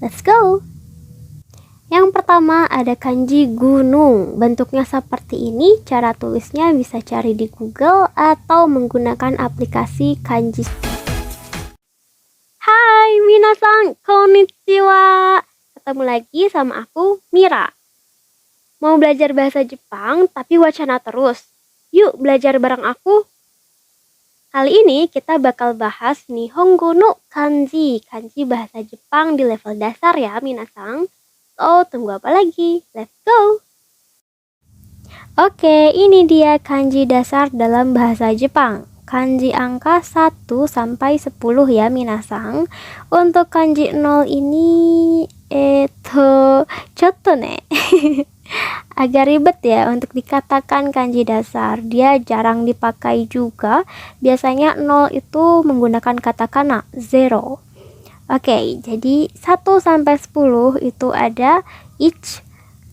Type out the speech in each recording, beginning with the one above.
Let's go! Yang pertama ada kanji gunung. Bentuknya seperti ini. Cara tulisnya bisa cari di Google atau menggunakan aplikasi kanji. Hai minasan, konnichiwa. Ketemu lagi sama aku, Mira. Mau belajar bahasa Jepang tapi wacana terus? Yuk belajar bareng aku. Kali ini kita bakal bahas Nihongo no kanji. Kanji bahasa Jepang di level dasar ya minasan. So, tunggu apa lagi? Let's go! Oke, ini dia kanji dasar dalam bahasa Jepang. Kanji angka 1 sampai 10 ya minasan. Untuk kanji 0 ini chotto ne. Agak ribet ya untuk dikatakan kanji dasar. Dia jarang dipakai juga. Biasanya 0 itu menggunakan katakana 0. Oke, jadi 1 sampai 10 itu ada 1,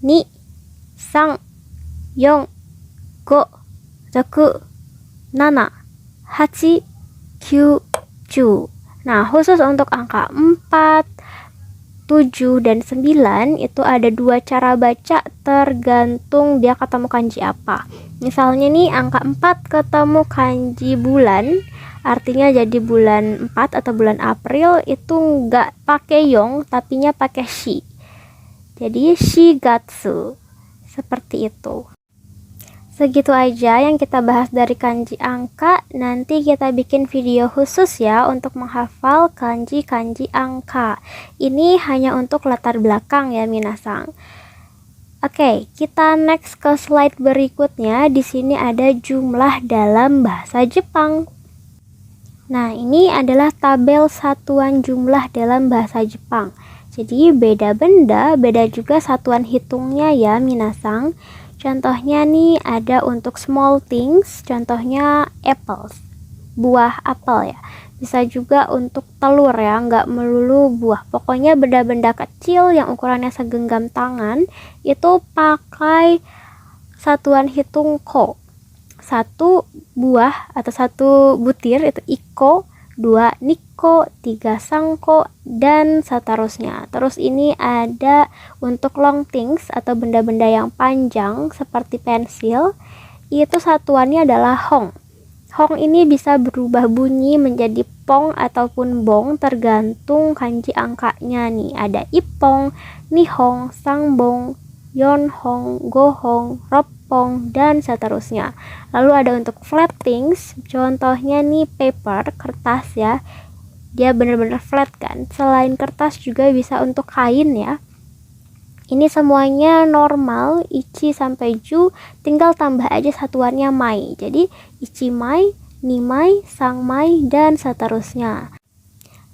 2, 3, 4, 5, 6, 7, 8, 9, 10. Nah, khusus untuk angka 4, 7 dan 9 itu ada 2 cara baca tergantung dia ketemu kanji apa. Misalnya nih angka 4 ketemu kanji bulan, artinya jadi bulan 4 atau bulan April itu nggak pakai yong tapinya pakai shi. Jadi shigatsu. Seperti itu. Segitu aja yang kita bahas dari kanji angka. Nanti kita bikin video khusus ya untuk menghafal kanji-kanji angka. Ini hanya untuk latar belakang ya minasan. Oke, kita next ke slide berikutnya. Di sini ada jumlah dalam bahasa Jepang. Nah, ini adalah tabel satuan jumlah dalam bahasa Jepang. Jadi beda benda, beda juga satuan hitungnya ya minasan. Contohnya nih ada untuk small things, contohnya apples, buah apel ya. Bisa juga untuk telur ya, nggak melulu buah. Pokoknya benda-benda kecil yang ukurannya segenggam tangan itu pakai satuan hitung ko. 1 buah atau 1 butir itu iko, 2 niko, 3 sangko, dan seterusnya. Terus ini ada untuk long things atau benda-benda yang panjang seperti pensil, itu satuannya adalah hong. Hong ini bisa berubah bunyi menjadi pong ataupun bong tergantung kanji angkanya nih. Ada ipong, nihong, sangbong, yonhong, gohong, ropong, dan seterusnya. Lalu ada untuk flat things, contohnya nih paper, kertas ya. Dia benar-benar flat kan. Selain kertas juga bisa untuk kain ya. Ini semuanya normal, ichi sampai ju, tinggal tambah aja satuannya mai. Jadi ichimai, nimai, sangmai, dan seterusnya.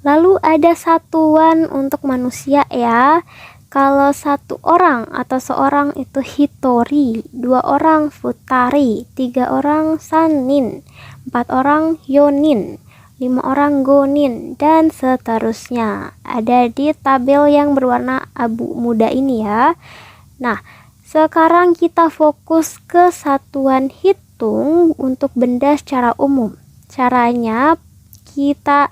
Lalu ada satuan untuk manusia ya. Kalau 1 orang atau seorang itu hitori, 2 orang futari, 3 orang sanin, 4 orang yonin, 5 orang gonin, dan seterusnya. Ada di tabel yang berwarna abu muda ini ya. Nah, sekarang kita fokus ke satuan hitung untuk benda secara umum. Caranya kita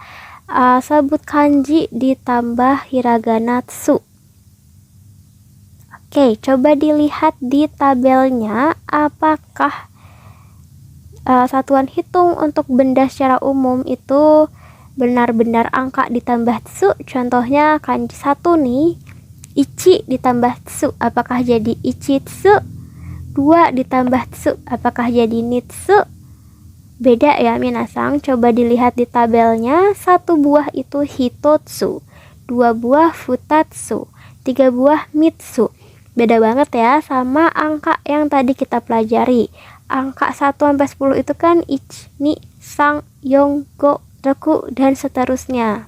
sebut kanji ditambah hiragana tsu. Oke, coba dilihat di tabelnya apakah satuan hitung untuk benda secara umum itu benar-benar angka ditambah tsu. Contohnya kanji 1 nih, ichi ditambah tsu, apakah jadi ichitsu? 2 ditambah tsu, apakah jadi nitsu? Beda ya minasan, coba dilihat di tabelnya. 1 buah itu hitotsu, 2 buah futatsu, 3 buah mitsu. Beda banget ya sama angka yang tadi kita pelajari. Angka 1 sampai 10 itu kan 1, 2, 3, 4, 5, 6, dan seterusnya.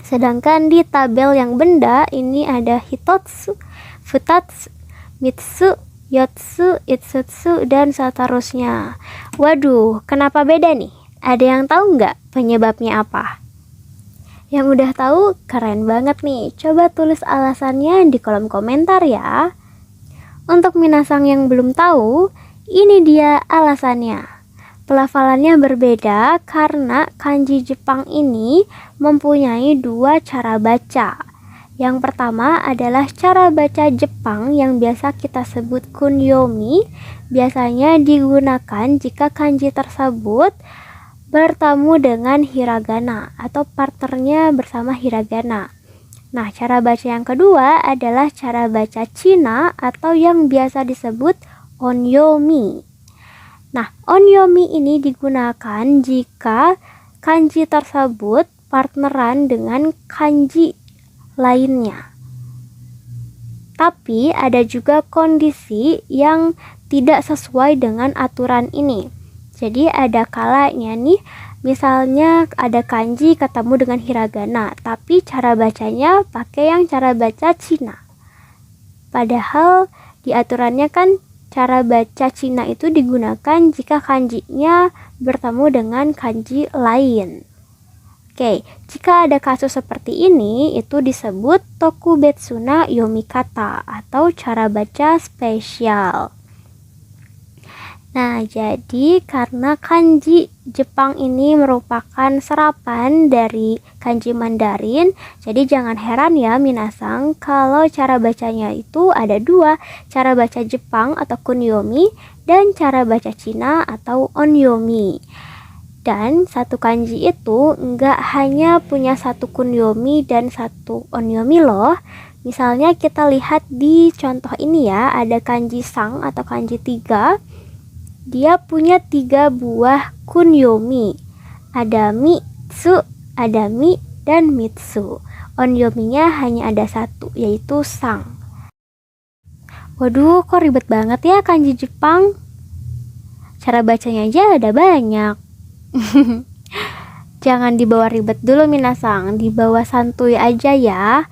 Sedangkan di tabel yang benda ini ada hitotsu, futatsu, mitsu, yotsu, itsutsu, dan seterusnya. Waduh, kenapa beda nih? Ada yang tahu nggak penyebabnya apa? Yang udah tahu keren banget nih. Coba tulis alasannya di kolom komentar ya. Untuk minasan yang belum tahu, ini dia alasannya. Pelafalannya berbeda karena kanji Jepang ini mempunyai 2 cara baca. Yang pertama adalah cara baca Jepang yang biasa kita sebut kunyomi. Biasanya digunakan jika kanji tersebut bertemu dengan hiragana atau partnernya bersama hiragana. Nah, cara baca yang kedua adalah cara baca Cina atau yang biasa disebut onyomi. Nah, onyomi ini digunakan jika kanji tersebut partneran dengan kanji lainnya. Tapi ada juga kondisi yang tidak sesuai dengan aturan ini. Jadi ada kalanya nih, misalnya ada kanji ketemu dengan hiragana, tapi cara bacanya pakai yang cara baca Cina. Padahal di aturannya kan cara baca Cina itu digunakan jika kanjinya bertemu dengan kanji lain. Oke, jika ada kasus seperti ini, itu disebut tokubetsuna yomikata atau cara baca spesial. Nah, jadi karena kanji Jepang ini merupakan serapan dari kanji Mandarin, jadi jangan heran ya minasang kalau cara bacanya itu ada dua, cara baca Jepang atau kunyomi dan cara baca Cina atau onyomi. Dan satu kanji itu nggak hanya punya satu kunyomi dan satu onyomi loh. Misalnya kita lihat di contoh ini ya, ada kanji sang atau kanji 3. Dia punya 3 buah kunyomi. Ada mitsu, ada mi, dan mitsu. Onyominya hanya ada satu, yaitu sang. Waduh, kok ribet banget ya kanji Jepang? Cara bacanya aja ada banyak. Jangan dibawa ribet dulu minasang, dibawa santuy aja ya.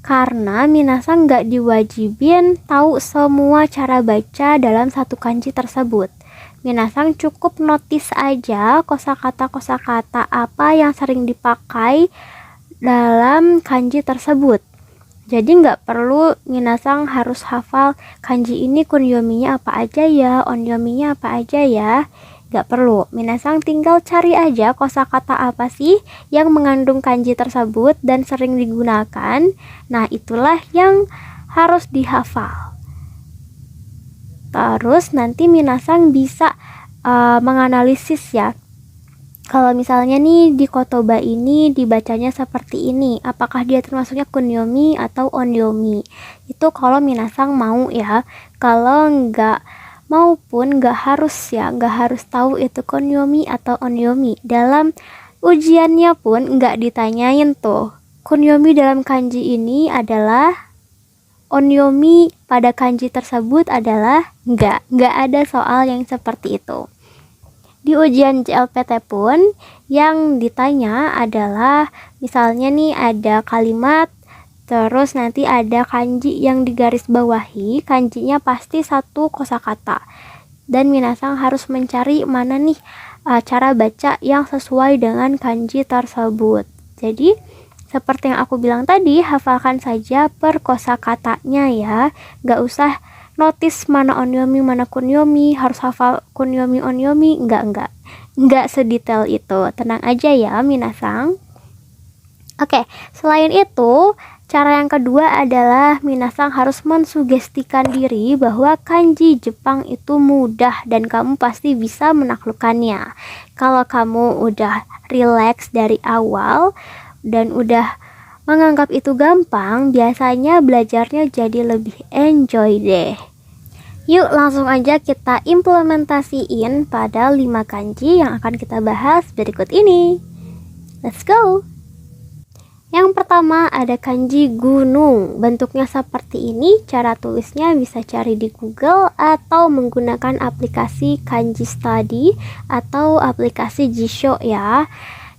Karena minasang nggak diwajibin tahu semua cara baca dalam satu kanji tersebut. Minasang cukup notice aja kosakata-kosakata apa yang sering dipakai dalam kanji tersebut. Jadi nggak perlu minasang harus hafal kanji ini kunyominya apa aja ya, onyominya apa aja ya. Gak perlu, minasang tinggal cari aja kosakata apa sih yang mengandung kanji tersebut dan sering digunakan. Nah, itulah yang harus dihafal. Terus nanti minasang bisa menganalisis ya. Kalau misalnya nih di kotoba ini dibacanya seperti ini, apakah dia termasuknya kunyomi atau onyomi? Itu kalau minasang mau ya. Kalau enggak maupun nggak harus tahu itu kunyomi atau onyomi. Dalam ujiannya pun nggak ditanyain tuh kunyomi dalam kanji ini adalah onyomi pada kanji tersebut adalah nggak ada soal yang seperti itu. Di ujian JLPT pun yang ditanya adalah misalnya nih ada kalimat, terus nanti ada kanji yang digaris bawahi, kanjinya pasti satu kosakata. Dan minasang harus mencari mana nih cara baca yang sesuai dengan kanji tersebut. Jadi, seperti yang aku bilang tadi, hafalkan saja per kosakatanya ya. Gak usah notice mana onyomi, mana kunyomi, harus hafal kunyomi, onyomi, enggak sedetail itu. Tenang aja ya minasang. Oke, selain itu, cara yang kedua adalah minasang harus mensugestikan diri bahwa kanji Jepang itu mudah dan kamu pasti bisa menaklukkannya. Kalau kamu udah relax dari awal dan udah menganggap itu gampang, biasanya belajarnya jadi lebih enjoy deh. Yuk langsung aja kita implementasiin pada 5 kanji yang akan kita bahas berikut ini. Let's go! Yang pertama ada kanji gunung. Bentuknya seperti ini, cara tulisnya bisa cari di Google atau menggunakan aplikasi Kanji Study atau aplikasi Jisho ya.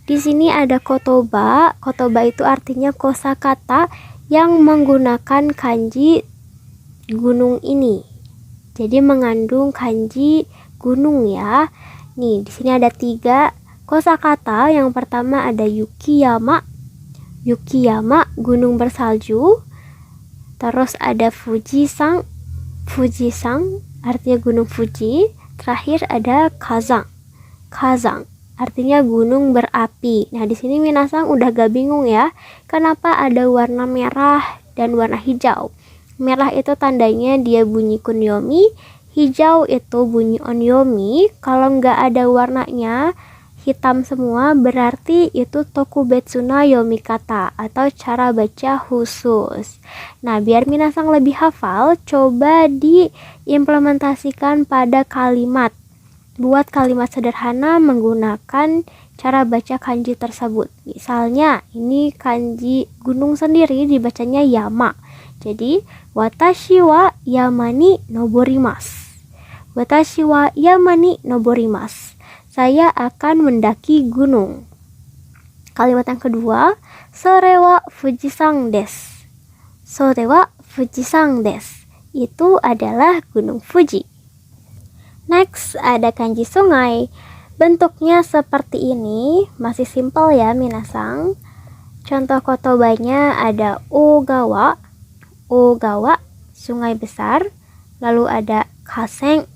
Di sini ada kotoba. Kotoba itu artinya kosakata yang menggunakan kanji gunung ini. Jadi mengandung kanji gunung ya. Nih, di sini ada 3 kosakata. Yang pertama ada Yukiyama. Yukiyama, gunung bersalju. Terus ada Fuji-san. Fuji-san artinya gunung Fuji. Terakhir ada Kazan. Kazan artinya gunung berapi. Nah, di sini minasang udah gak bingung ya, kenapa ada warna merah dan warna hijau. Merah itu tandanya dia bunyi kunyomi, hijau itu bunyi onyomi. Kalau nggak ada warnanya, hitam semua, berarti itu tokubetsu na yomikata atau cara baca khusus. Nah, biar minasang lebih hafal, coba diimplementasikan pada kalimat. Buat kalimat sederhana menggunakan cara baca kanji tersebut. Misalnya, ini kanji gunung sendiri dibacanya yama. Jadi, watashi wa yama ni noborimasu. Watashi wa yama ni noborimasu. Saya akan mendaki gunung. Kalimat yang kedua, sore wa fujisan desu. Sore wa fujisan desu. Itu adalah gunung Fuji. Next, ada kanji sungai. Bentuknya seperti ini, masih simpel ya minasang. Contoh kotobanya ada ogawa, ogawa, sungai besar. Lalu ada kaseng,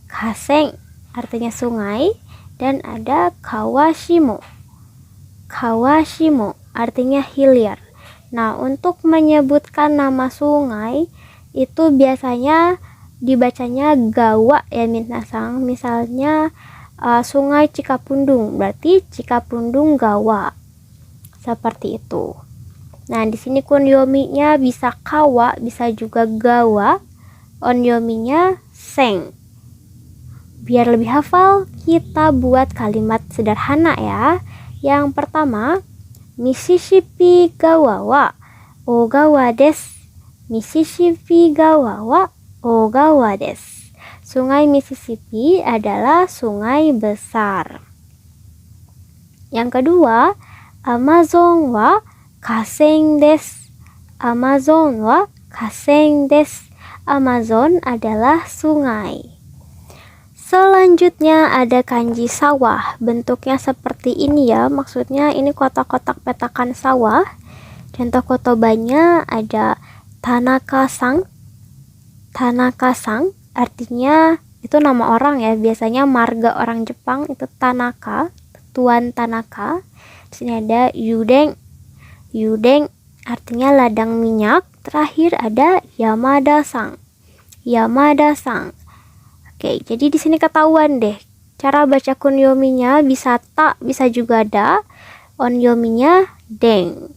kaseng, artinya sungai. Dan ada kawashimo, kawashimo, artinya hilir. Nah, untuk menyebutkan nama sungai, itu biasanya dibacanya gawa ya minasang. Misalnya sungai Cikapundung, berarti Cikapundung gawa. Seperti itu. Nah, di sini kunyomi-nya bisa kawa, bisa juga gawa. Onyomi-nya seng. Biar lebih hafal, kita buat kalimat sederhana ya. Yang pertama, Mississippi gawa wa ogawa desu. Mississippi gawa wa ogawa desu. Sungai Mississippi adalah sungai besar. Yang kedua, Amazon wa kaseng desu. Amazon wa kaseng desu. Amazon adalah sungai. Selanjutnya ada kanji sawah. Bentuknya seperti ini ya. Maksudnya ini kotak-kotak petakan sawah. Contoh kotobanya ada Tanaka-san. Tanaka-san artinya itu nama orang ya. Biasanya marga orang Jepang itu Tanaka, Tuan Tanaka. Di sini ada Yudeng. Yudeng artinya ladang minyak. Terakhir ada Yamada-san. Yamada-san. Oke, jadi di sini ketahuan deh. Cara baca kunyominya bisa ta, bisa juga da. Onyominya deng.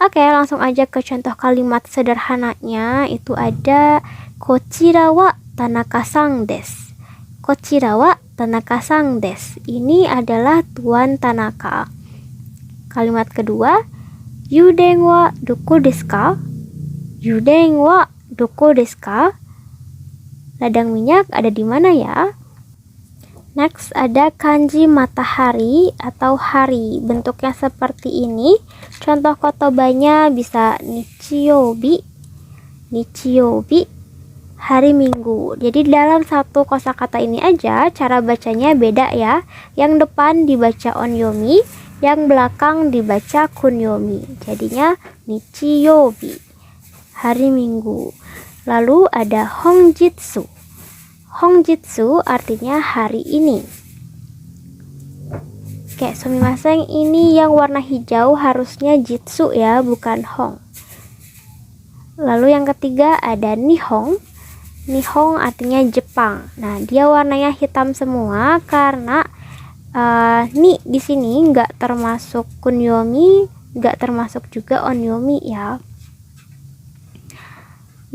Oke, langsung aja ke contoh kalimat sederhananya. Itu ada kochira wa Tanaka-san desu. Kochira wa Tanaka-san desu. Ini adalah Tuan Tanaka. Kalimat kedua, Yudeng wa doko desu ka? Yudeng wa doko desu ka? Ladang minyak ada di mana ya? Next ada kanji matahari atau hari. Bentuknya seperti ini. Contoh kotobanya bisa nichiyobi, nichiyobi, hari Minggu. Jadi dalam satu kosakata ini aja cara bacanya beda ya. Yang depan dibaca onyomi, yang belakang dibaca kunyomi. Jadinya nichiyobi, hari Minggu. Lalu ada hongjitsu. Hongjitsu artinya hari ini. Oke, sumimasen, ini yang warna hijau harusnya jitsu ya, bukan hong. Lalu yang ketiga ada nihong. Nihong artinya Jepang. Nah, dia warnanya hitam semua karena ni di sini nggak termasuk kunyomi, nggak termasuk juga onyomi ya.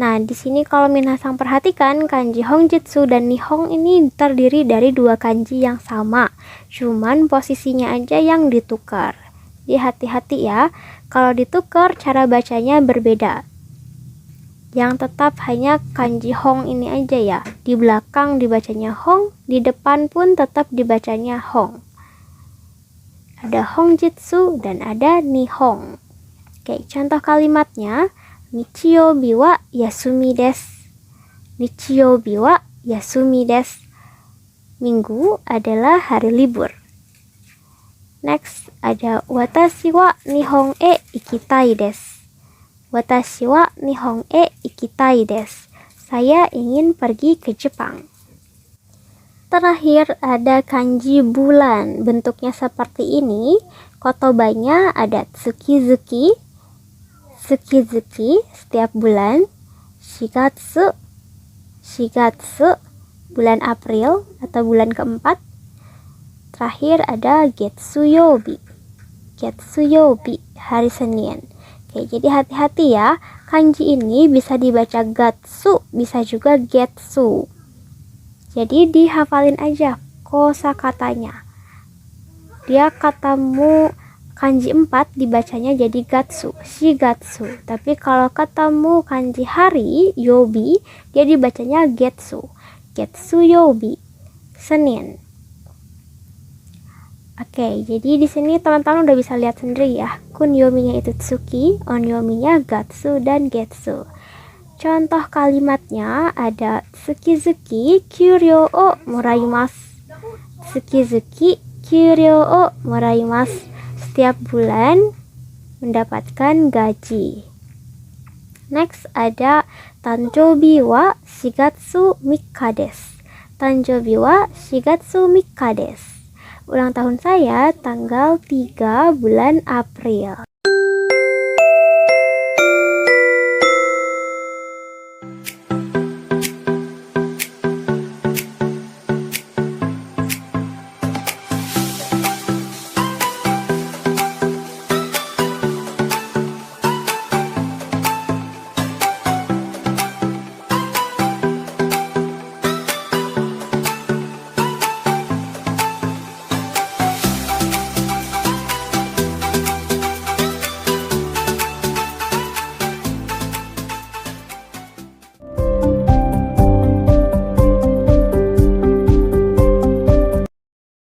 Nah, di sini kalau minasang perhatikan, kanji hongjitsu dan nihong ini terdiri dari dua kanji yang sama. Cuman posisinya aja yang ditukar. Jadi hati-hati ya, kalau ditukar cara bacanya berbeda. Yang tetap hanya kanji hong ini aja ya. Di belakang dibacanya hong, di depan pun tetap dibacanya hong. Ada hongjitsu dan ada nihong. Oke, contoh kalimatnya. Nichiyobi wa yasumi desu. Nichiyobi wa yasumi desu. Minggu adalah hari libur. Next ada watashi wa nihon e ikitai desu. Watashi wa nihon e ikitai desu. Saya ingin pergi ke Jepang. Terakhir ada kanji bulan, bentuknya seperti ini. Kotobanya ada tsukizuki, tsukizuki setiap bulan, shigatsu, shigatsu bulan April atau bulan keempat. Terakhir ada getsuyobi, getsuyobi hari Senin. Oke, jadi hati-hati ya, kanji ini bisa dibaca gatsu, bisa juga getsu. Jadi dihafalin aja kosakatanya. Dia katamu kanji 4 dibacanya jadi gatsu, shigatsu. Tapi kalau katamu kanji hari, yobi, dia dibacanya getsu, getsu yobi, Senin. Oke, jadi di sini teman-teman udah bisa lihat sendiri ya. Kunyominya itu tsuki, onyominya gatsu dan getsu. Contoh kalimatnya ada tsukizuki kyuryo o moraimasu. Tsukizuki kyuryo o moraimasu. Setiap bulan mendapatkan gaji. Next ada tanjoubi wa shigatsu mikka desu. Tanjoubi wa shigatsu mikka desu. Ulang tahun saya tanggal 3 bulan April.